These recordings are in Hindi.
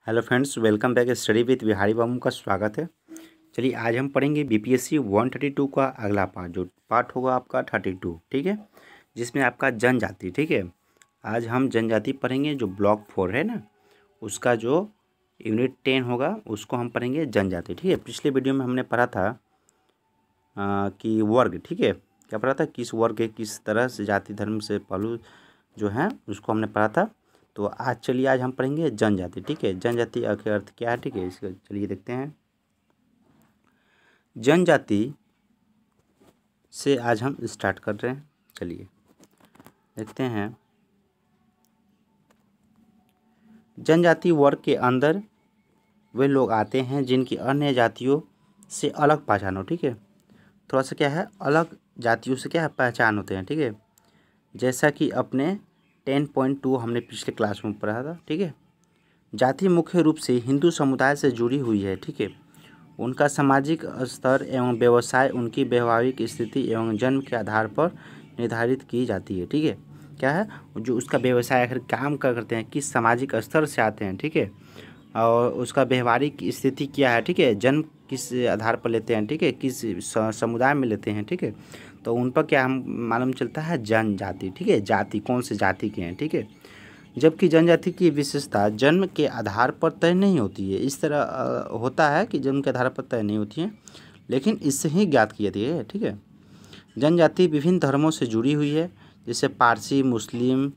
Hello friends, welcome back study with Bihari Babu का स्वागत है। चलिए आज हम पढ़ेंगे बीपीएससी 132 का अगला पार्ट, जो पार्ट होगा आपका 32, ठीक है, जिसमें आपका जनजाति, ठीक है। आज हम जनजाति पढ़ेंगे, जो ब्लॉक 4 है ना, उसका जो यूनिट 10 होगा उसको हम पढ़ेंगे जनजाति, ठीक है। पिछले वीडियो में हमने पढ़ा था कि वर्ग, ठीक है, क्या पढ़ा था, किस वर्ग के किस तरह से जाति धर्म से पहलू जो है उसको हमने पढ़ा था। तो आज हम पढ़ेंगे जनजाति, ठीक है। जनजाति का अर्थ क्या है, ठीक है, इसका चलिए देखते हैं। जनजाति से आज हम स्टार्ट कर रहे हैं, चलिए देखते हैं। जनजाति वर्ग के अंदर वे लोग आते हैं जिनकी अन्य जातियों से अलग पहचान हो, ठीक है। थोड़ा सा क्या है, अलग जातियों से क्या है पहचान होते हैं, ठीक है। जैसा कि अपने 10.2 हमने पिछले क्लास में पढ़ा था, ठीक है। जाति मुख्य रूप से हिंदू समुदाय से जुड़ी हुई है, ठीक है। उनका सामाजिक स्तर एवं व्यवसाय उनकी व्यवहारिक स्थिति एवं जन्म के आधार पर निर्धारित की जाती है, ठीक है। क्या है, जो उसका व्यवसाय आखिर काम करते हैं, किस सामाजिक स्तर से आते हैं, ठीक है, और उसका व्यवहारिक स्थिति क्या है, ठीक है, जन्म किस आधार पर लेते हैं, ठीक है, किस समुदाय में लेते हैं, ठीक है। तो उन पर क्या हम मालूम चलता है, जनजाति, ठीक है, जाति कौन से जाति के हैं, ठीक है। जबकि जनजाति की विशेषता जन्म के आधार पर तय नहीं होती है। इस तरह होता है कि जन्म के आधार पर तय नहीं होती है, लेकिन इससे ही ज्ञात की जाती है, ठीक है। जनजाति विभिन्न धर्मों से जुड़ी हुई है, जैसे पारसी, मुस्लिम,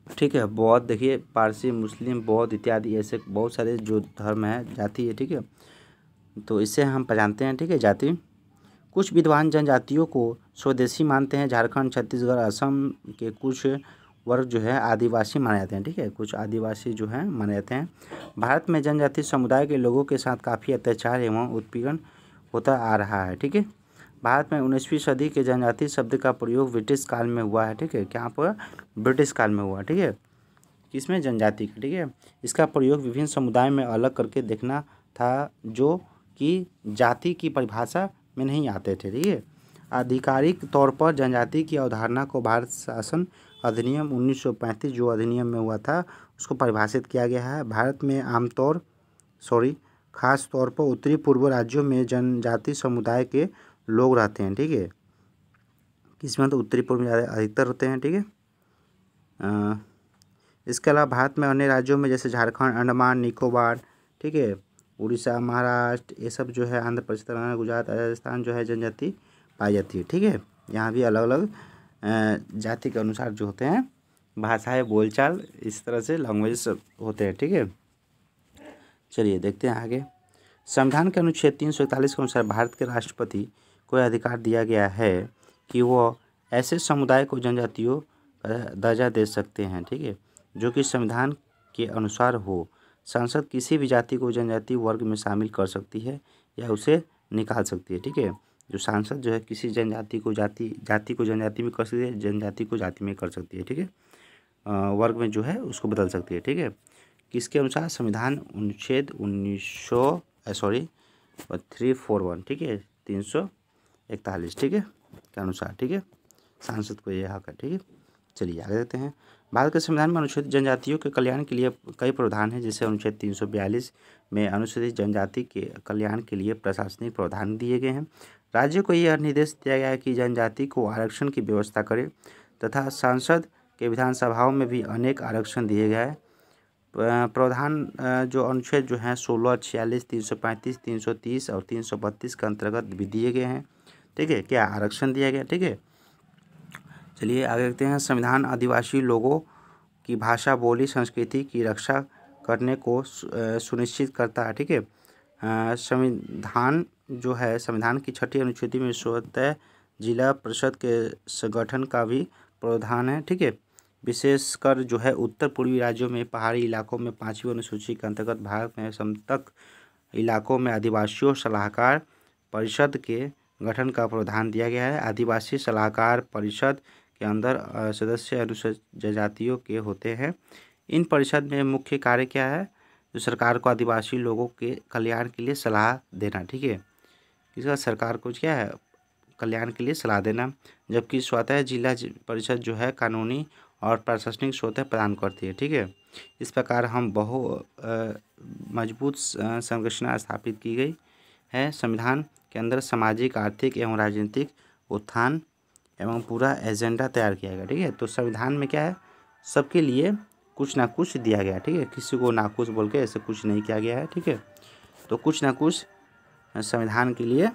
ठीक है, बौद्ध, देखिए पारसी, मुस्लिम, बौद्ध इत्यादि ऐसे बहुत सारे जो धर्म है, जाति है, ठीक है। तो इससे हम पहचानते हैं, ठीक है, जाति। कुछ विद्वान जनजातियों को स्वदेशी मानते हैं। झारखंड, छत्तीसगढ़, असम के कुछ वर्ग जो है आदिवासी माने जाते हैं, ठीक है, कुछ आदिवासी जो हैं माने जाते हैं। भारत में जनजाति समुदाय के लोगों के साथ काफ़ी अत्याचार एवं उत्पीड़न होता आ रहा है, ठीक है। भारत में 19वीं सदी के जनजाति शब्द का प्रयोग ब्रिटिश काल में हुआ है, ठीक है, क्या पर ब्रिटिश काल में हुआ, ठीक है, किसमें, जनजाति का, ठीक है। इसका प्रयोग विभिन्न समुदाय में अलग करके देखना था, जो कि जाति की परिभाषा में नहीं आते थे, ठीक है। आधिकारिक तौर पर जनजाति की अवधारणा को भारत शासन अधिनियम 1935 जो अधिनियम में हुआ था उसको परिभाषित किया गया है। भारत में खास तौर पर उत्तरी पूर्व राज्यों में जनजाति समुदाय के लोग रहते हैं, ठीक है, किसमें तो उत्तरी पूर्व में अधिकतर होते हैं, ठीक है। इसके अलावा भारत में अन्य राज्यों में जैसे झारखंड, अंडमान निकोबार, ठीक है, उड़ीसा, महाराष्ट्र, ये सब जो है, आंध्र प्रदेश, तेलंगाना, गुजरात, राजस्थान जो है जनजाति पाई जाती है, ठीक है। यहाँ भी अलग अलग जाति के अनुसार जो होते हैं भाषाएं, बोलचाल, इस तरह से लैंग्वेज होते हैं, ठीक है। चलिए देखते हैं आगे। संविधान के अनुच्छेद 341 के अनुसार भारत के राष्ट्रपति को अधिकार दिया गया है कि वो ऐसे समुदाय को जनजातियों का दर्जा दे सकते हैं, ठीक है, जो कि संविधान के अनुसार हो। संसद किसी भी जाति को जनजाति वर्ग में शामिल कर सकती है या उसे निकाल सकती है, ठीक है। जो सांसद जो है किसी जनजाति को जाति को जनजाति में कर सकती है, जनजाति को जाति में कर सकती है, ठीक है, वर्ग में जो है उसको बदल सकती है, ठीक है। किसके अनुसार, संविधान अनुच्छेद 341, ठीक है, 341, ठीक है, के अनुसार, ठीक है, सांसद को यह हक है, ठीक है। चलिए आगे देखते हैं। भारत के संविधान में अनुसूचित जनजातियों के कल्याण के लिए कई प्रावधान हैं, जैसे अनुच्छेद 342 में अनुसूचित जनजाति के कल्याण के लिए प्रशासनिक प्रावधान दिए गए हैं। राज्य को यह निर्देश दिया गया है कि जनजाति को आरक्षण की व्यवस्था करे, तथा संसद के विधानसभाओं में भी अनेक आरक्षण दिए गए हैं। प्रावधान जो अनुच्छेद जो हैं 16, 46, 335, 330 और 332 के अंतर्गत भी दिए गए हैं, ठीक है, क्या आरक्षण दिया गया, ठीक है। चलिए आगे देखते हैं। संविधान आदिवासी लोगों की भाषा, बोली, संस्कृति की रक्षा करने को सुनिश्चित करता है, ठीक है। संविधान जो है, संविधान की 6ठी अनुच्छेद में स्वतः जिला परिषद के गठन का भी प्रावधान है, ठीक है। विशेषकर जो है उत्तर पूर्वी राज्यों में, पहाड़ी इलाकों में 5वीं अनुसूची के अंतर्गत भारत में समतट इलाकों में आदिवासियों सलाहकार परिषद के गठन का प्रावधान दिया गया है। आदिवासी सलाहकार परिषद के अंदर सदस्य अनुसूचित जनजातियों के होते हैं। इन परिषद में मुख्य कार्य क्या है, जो सरकार को आदिवासी लोगों के कल्याण के लिए सलाह देना, ठीक है, इसका सरकार को क्या है, कल्याण के लिए सलाह देना। जबकि स्वतः जिला परिषद जो है कानूनी और प्रशासनिक स्वतः प्रदान करती है। ठीक है, इस प्रकार हम मजबूत संरचना स्थापित की गई है। संविधान के अंदर सामाजिक, आर्थिक एवं राजनीतिक उत्थान एवं पूरा एजेंडा तैयार किया गया। ठीक है, तो संविधान में क्या है, सबके लिए कुछ ना कुछ दिया गया। ठीक है, किसी को नाखुश बोल के ऐसे कुछ नहीं किया गया है। ठीक है, तो कुछ ना कुछ संविधान के लिए,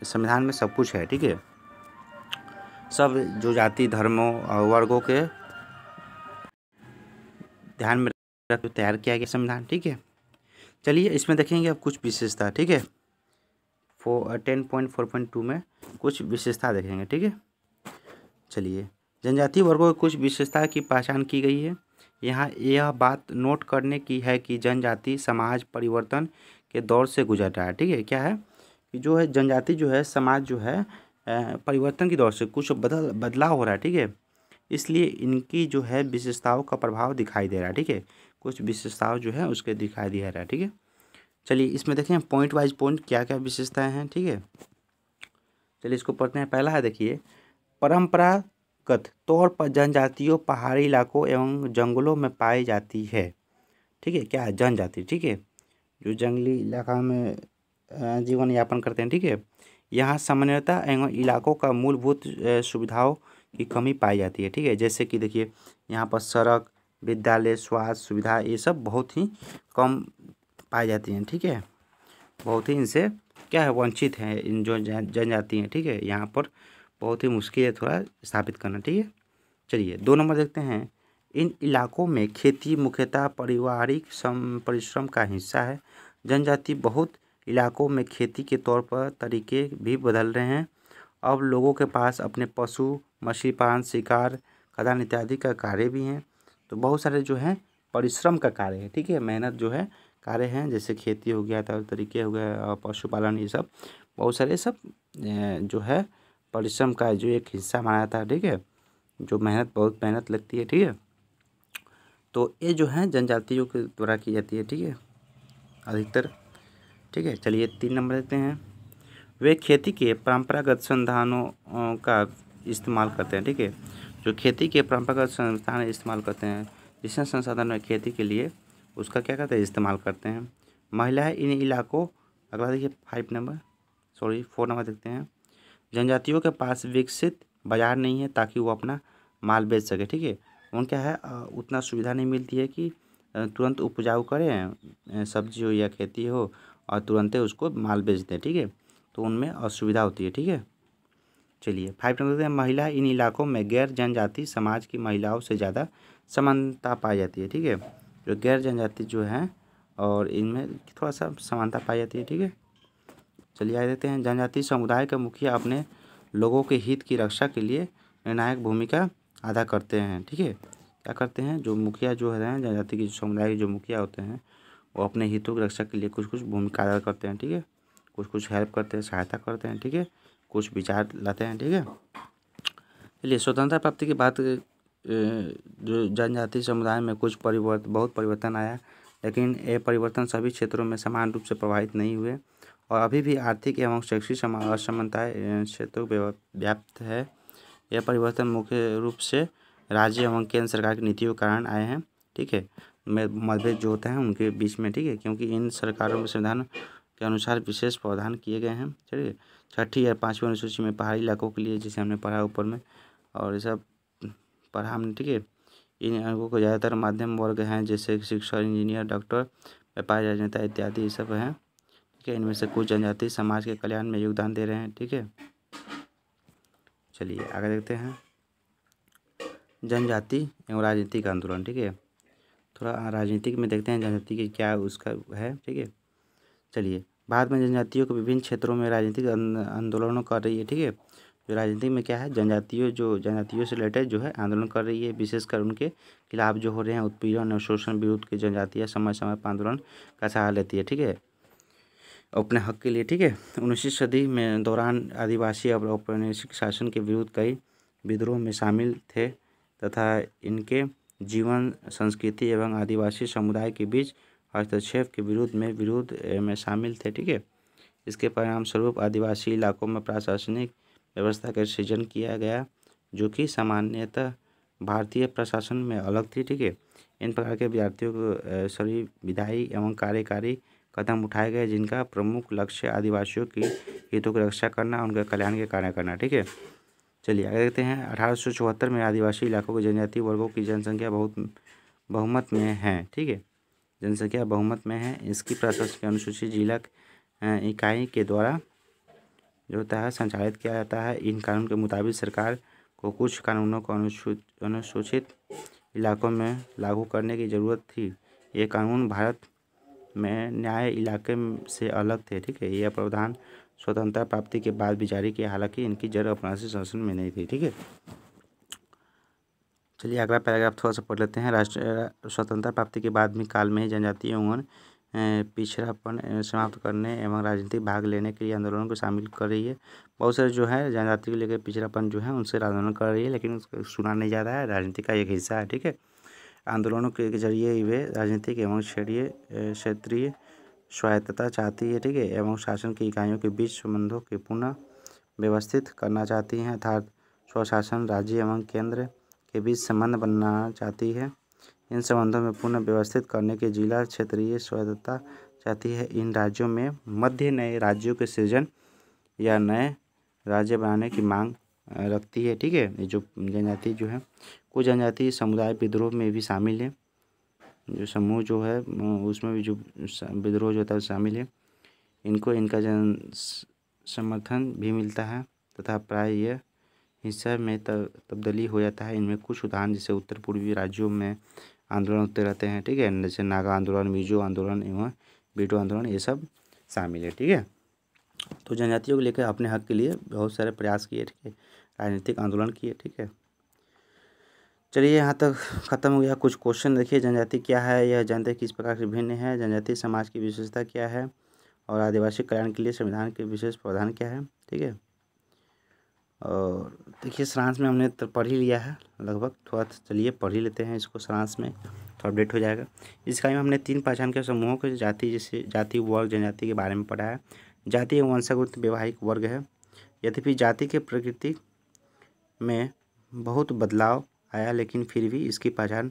संविधान में सब कुछ है। ठीक है, सब जो जाति, धर्मों और वर्गों के ध्यान में रख तैयार किया गया संविधान। ठीक है, चलिए इसमें देखेंगे अब कुछ विशेषता। ठीक है, 10.4.2 में कुछ विशेषता देखेंगे। ठीक है, चलिए जनजातीय वर्गों की कुछ विशेषता की पहचान की गई है। यहाँ यह बात नोट करने की है कि जनजाति समाज परिवर्तन के दौर से गुजर रहा है। ठीक है, क्या है कि जो है जनजाति जो है समाज जो है परिवर्तन के दौर से कुछ बदलाव हो रहा है। ठीक है, इसलिए इनकी जो है विशेषताओं का प्रभाव दिखाई दे रहा है। ठीक है, कुछ विशेषताओं जो है उसके दिखाई दे रहा है। ठीक है, चलिए इसमें देखें पॉइंट वाइज पॉइंट क्या क्या विशेषताएं हैं। ठीक है, चलिए इसको पढ़ते हैं। पहला है, देखिए, परंपरागत तौर पर जनजातियों पहाड़ी इलाकों एवं जंगलों में पाई जाती है। ठीक है, क्या है, जनजाति। ठीक है, जो जंगली इलाका में जीवन यापन करते हैं। ठीक है, यहाँ सामान्यतः एवं इलाकों का मूलभूत सुविधाओं की कमी पाई जाती है। ठीक है, जैसे कि देखिए यहाँ पर सड़क, विद्यालय, स्वास्थ्य सुविधा ये सब बहुत ही कम पाई जाती हैं। ठीक है, बहुत ही इनसे क्या है, वंचित हैं इन जो जनजाति हैं। ठीक है, यहाँ पर बहुत ही मुश्किल है थोड़ा स्थापित करना। ठीक है, चलिए 2 नंबर देखते हैं। इन इलाकों में खेती मुख्यतः पारिवारिक परिश्रम का हिस्सा है। जनजाति बहुत इलाकों में खेती के तौर पर तरीके भी बदल रहे हैं। अब लोगों के पास अपने पशु, मछली पालन, शिकार, खदान इत्यादि का कार्य भी हैं। तो बहुत सारे जो हैं परिश्रम का कार्य है। ठीक है, मेहनत जो है कार्य हैं, जैसे खेती हो गया, तरह तरीके हो गए, और पशुपालन, ये सब बहुत सारे सब जो है परिश्रम का जो एक हिस्सा माना जाता है। ठीक है, जो बहुत मेहनत लगती है। ठीक है, तो ये जो है जनजातियों के द्वारा की जाती है। ठीक है, अधिकतर। ठीक है, चलिए 3 नंबर देखते हैं। वे खेती के परंपरागत संसाधनों का इस्तेमाल करते हैं। ठीक है, जो खेती के परंपरागत संसाधन इस्तेमाल करते हैं, जिस संसाधन में खेती के लिए उसका क्या करते हैं, इस्तेमाल करते हैं। महिलाएं इन इलाकों, अगला देखिए 4 नंबर देखते हैं। जनजातियों के पास विकसित बाजार नहीं है ताकि वो अपना माल बेच सके। ठीक है, उन क्या है उतना सुविधा नहीं मिलती है कि तुरंत उपजाऊ करें, सब्जी हो या खेती हो, और तुरंत उसको माल बेच दें। ठीक है, तो उनमें असुविधा होती है। ठीक है, चलिए 5 नंबर देखते हैं। महिला इन इलाकों में गैर जनजाति समाज की महिलाओं से ज़्यादा समानता पाई जाती है। ठीक है, जो गैर जनजाति जो हैं और इनमें थोड़ा सा समानता पाई जाती है। ठीक है, चलिए आगे देखते हैं। जनजाति समुदाय के मुखिया अपने लोगों के हित की रक्षा के लिए निर्णायक भूमिका अदा करते हैं। ठीक है, क्या करते हैं, जो मुखिया जो है जनजाति की समुदाय के जो मुखिया होते हैं वो अपने हितों की रक्षा के लिए कुछ कुछ भूमिका अदा करते हैं। ठीक है, कुछ कुछ हेल्प करते हैं, सहायता करते हैं। ठीक है, कुछ विचार लाते हैं। ठीक है, चलिए स्वतंत्रता प्राप्ति के बाद जो जनजाति समुदाय में बहुत परिवर्तन आया, लेकिन ये परिवर्तन सभी क्षेत्रों में समान रूप से प्रभावित नहीं हुए, और अभी भी आर्थिक एवं शैक्षिक असमानताएं क्षेत्रों में व्याप्त है। यह परिवर्तन मुख्य रूप से राज्य एवं केंद्र सरकार की नीतियों के कारण आए हैं। ठीक है, मतभेद जो होते हैं उनके बीच में। ठीक है, क्योंकि इन सरकारों में संविधान के अनुसार विशेष प्रावधान किए गए हैं। चलिए 6ठी या 5वीं अनुसूची में पहाड़ी इलाकों के लिए, जिसे हमने पढ़ा ऊपर में, और ये सब पढ़ा हमने। ठीक है, इन अंगों को ज़्यादातर मध्यम वर्ग हैं, जैसे शिक्षक, इंजीनियर, डॉक्टर, व्यापारी, राजनेता इत्यादि, ये सब हैं। ठीक है, इनमें से कुछ जनजाति समाज के कल्याण में योगदान दे रहे हैं। ठीक है, चलिए आगे देखते हैं। जनजाति एवं राजनीतिक आंदोलन। ठीक है, थोड़ा राजनीतिक में देखते हैं जनजाति की क्या उसका है। ठीक है, चलिए भारत में जनजातियों के विभिन्न क्षेत्रों में राजनीतिक आंदोलनों कर रही है। ठीक है, जो राजनीति में क्या है, जनजातियों से रिलेटेड जो है आंदोलन कर रही है, विशेषकर उनके खिलाफ जो हो रहे हैं उत्पीड़न और शोषण विरुद्ध की जनजातियाँ समय समय पर आंदोलन का सहारा लेती है। ठीक है, अपने हक के लिए। ठीक है, 19वीं सदी में दौरान आदिवासी और औपनिवेशिक शासन के विरुद्ध कई विद्रोह में शामिल थे तथा इनके जीवन, संस्कृति एवं आदिवासी समुदाय के बीच हस्तक्षेप के विरोध में शामिल थे। ठीक है, इसके परिणाम स्वरूप आदिवासी इलाकों में प्रशासनिक व्यवस्था का सृजन किया गया, जो कि सामान्यतः भारतीय प्रशासन में अलग थी। ठीक है, इन प्रकार के विद्यार्थियों को सभी विधायी एवं कार्यकारी कदम उठाए गए जिनका प्रमुख लक्ष्य आदिवासियों की हितों की रक्षा करना, उनके कल्याण के कार्य करना। ठीक है, चलिए आगे देखते हैं। 1874 में आदिवासी इलाकों के जनजातीय वर्गों की जनसंख्या बहुमत में है। ठीक है, जनसंख्या बहुमत में है। इसकी प्रशासनिक अनुसूचित जिला इकाई के द्वारा जो होता है संचालित किया जाता है। इन कानून के मुताबिक सरकार को कुछ कानूनों को अनुसूचित इलाकों में लागू करने की ज़रूरत थी। ये कानून भारत में न्याय इलाके से अलग थे। ठीक है, यह प्रावधान स्वतंत्रता प्राप्ति के बाद भी जारी किया, हालांकि इनकी जड़ अपराधी शासन में नहीं थी। ठीक है, चलिए अगला पैराग्राफ थोड़ा सा पढ़ लेते हैं। राष्ट्र स्वतंत्रता प्राप्ति के बाद भी काल में ही जनजातीय एवं पिछड़ापन समाप्त करने एवं राजनीतिक भाग लेने के लिए आंदोलनों को शामिल कर रही है। बहुत सारे जो है जनजाति को लेकर पिछड़ापन जो है उनसे आंदोलन कर रही है, लेकिन उसको सुना नहीं जा रहा है, राजनीति का एक हिस्सा है। ठीक है, आंदोलनों के जरिए वे राजनीतिक एवं क्षेत्रीय स्वायत्तता चाहती है। ठीक है, एवं शासन की इकाइयों के बीच संबंधों के पुनः व्यवस्थित करना चाहती हैं, अर्थात स्वशासन राज्य एवं केंद्र के बीच संबंध बनाना चाहती है। इन संबंधों में पुनः व्यवस्थित करने के जिला क्षेत्रीय स्वायत्तता चाहती है। इन राज्यों में मध्य नए राज्यों के सृजन या नए राज्य बनाने की मांग रखती है। ठीक है, ये जो जनजाति जो है, कुछ जनजाति समुदाय विद्रोह में भी शामिल है। जो समूह जो है उसमें भी जो विद्रोह जो होता है शामिल है। इनको इनका जन समर्थन भी मिलता है तथा प्राय यह हिस्सा में तब्दीली हो जाता है। इनमें कुछ उदाहरण जैसे उत्तर पूर्वी राज्यों में आंदोलन होते रहते हैं। ठीक है, जैसे नागा आंदोलन, मिजो आंदोलन एवं बीटो आंदोलन, ये सब शामिल है। ठीक है, तो जनजातियों को लेकर अपने हक के लिए बहुत सारे प्रयास किए। ठीक है, राजनीतिक आंदोलन किए। ठीक है, चलिए यहाँ तक खत्म हो गया। कुछ क्वेश्चन देखिए। जनजाति क्या है, यह जानते किस प्रकार से भिन्न है, जनजाति समाज की विशेषता क्या है, और आदिवासी कल्याण के लिए संविधान के विशेष प्रावधान क्या है। ठीक है, और देखिए सारांश में हमने तो पढ़ ही लिया है लगभग, थोड़ा चलिए पढ़ ही लेते हैं इसको सारांश में, तो अपडेट हो जाएगा। इस कार्य में हमने 3 पहचान के समूहों के जाति, जैसे जाति, वर्ग, जनजाति के बारे में पढ़ा है। जाति एवं वंशागत वैवाहिक वर्ग है। यद्यपि जाति के प्रकृति में बहुत बदलाव आया, लेकिन फिर भी इसकी पहचान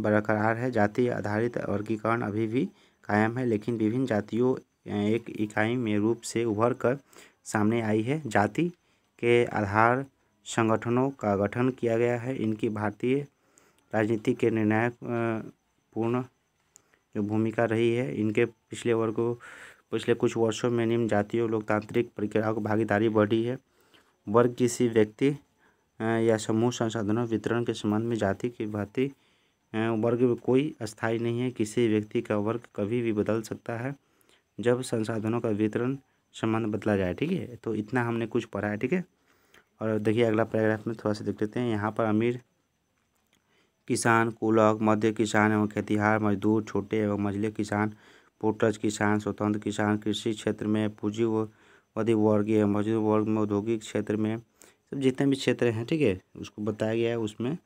बरकरार है। जाति आधारित वर्गीकरण अभी भी कायम है, लेकिन विभिन्न जातियों एक इकाई में रूप से उभर कर सामने आई है। जाति के आधार संगठनों का गठन किया गया है। इनकी भारतीय राजनीति के निर्णायक पूर्ण जो भूमिका रही है। इनके पिछले कुछ वर्षों में निम्न जातियों लोकतांत्रिक प्रक्रियाओं की भागीदारी बढ़ी है। वर्ग किसी व्यक्ति या समूह संसाधनों वितरण के संबंध में जाति की भांति वर्ग में कोई अस्थायी नहीं है। किसी व्यक्ति का वर्ग कभी भी बदल सकता है जब संसाधनों का वितरण संबंध बदला जाए। ठीक है, तो इतना हमने कुछ पढ़ा है। ठीक है, और देखिए अगला पैराग्राफ में थोड़ा सा देख लेते हैं। यहाँ पर अमीर किसान, कुलक, मध्य किसान एवं खेतिहार, मजदूर, छोटे एवं मझले किसान, पूर्वज किसान, स्वतंत्र किसान, कृषि क्षेत्र में पूंजीवादी वर्ग एवं मजदूर वर्ग में, औद्योगिक क्षेत्र में, सब जितने भी क्षेत्र हैं, ठीक है, उसको बताया गया है। उसमें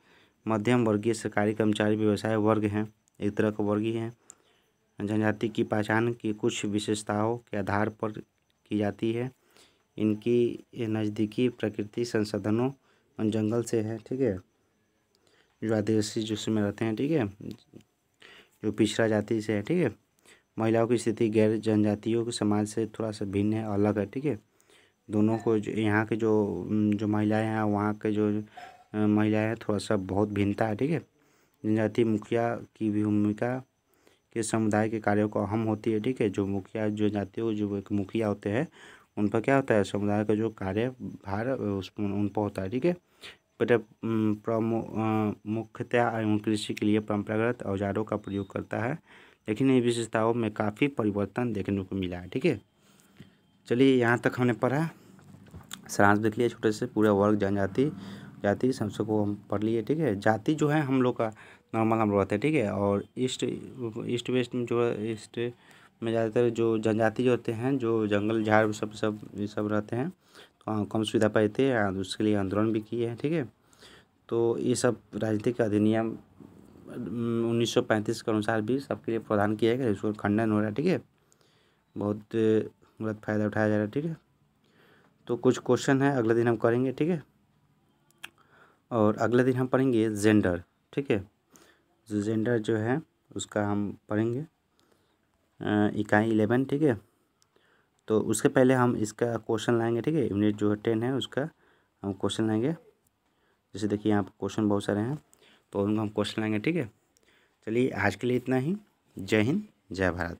मध्यम वर्गीय सरकारी कर्मचारी व्यवसाय वर्ग हैं, एक तरह का वर्ग ही हैं। जनजाति की पहचान की कुछ विशेषताओं के आधार पर की जाती है। इनकी नज़दीकी प्रकृति संसाधनों और जंगल से है। ठीक है, जो आदिवासी जिसमें रहते हैं, ठीक है, जो पिछड़ा जाति से है। ठीक है, महिलाओं की स्थिति गैर जनजातियों के समाज से थोड़ा सा भिन्न है, अलग है। ठीक है, दोनों को यहाँ के जो महिलाएं हैं, वहाँ के जो महिलाएं हैं, थोड़ा सा बहुत भिन्नता है। ठीक है, जनजाति मुखिया की भूमिका के समुदाय के कार्यों को अहम होती है। ठीक है, जो मुखिया जो जातियों जो एक मुखिया होते हैं उन पर क्या होता है, समुदाय का जो कार्य भार उस उन पर होता है। ठीक है, बट मुख्यतया एवं कृषि के लिए परंपरागत औजारों का प्रयोग करता है, लेकिन इन विशेषताओं में काफ़ी परिवर्तन देखने को मिला है। ठीक है, चलिए यहाँ तक हमने पढ़ा, सारांश देख लिया छोटे से, पूरा वर्ग जनजाति जाति सबको हम पढ़ लिए। ठीक है, जाति जो है हम लोग का नॉर्मल हम लोग रहते हैं। ठीक है, और ईस्ट वेस्ट में जो है, ईस्ट में ज़्यादातर जो जनजाति जो होते हैं, जो जंगल झाड़ सब ये सब रहते हैं, तो कम सुविधा पाते हैं, उसके लिए आंदोलन भी किए हैं। ठीक है, तो ये सब राजनीतिक अधिनियम 1935 के अनुसार भी सबके लिए प्रावधान किया गया, इसको खंडन हो रहा है। ठीक है, बहुत गलत फ़ायदा उठाया जा रहा है। ठीक है, तो कुछ क्वेश्चन है, अगले दिन हम करेंगे। ठीक है, और अगले दिन हम पढ़ेंगे जेंडर, ठीक है। जो जेंडर जो है उसका हम पढ़ेंगे इकाई 11, ठीक है। तो उसके पहले हम इसका क्वेश्चन लाएंगे, ठीक है। यूनिट जो 10 है उसका हम क्वेश्चन लाएंगे। जैसे देखिए यहाँ पर क्वेश्चन बहुत सारे हैं तो उनको हम क्वेश्चन लाएंगे, ठीक है। चलिए आज के लिए इतना ही। जय हिंद, जय भारत।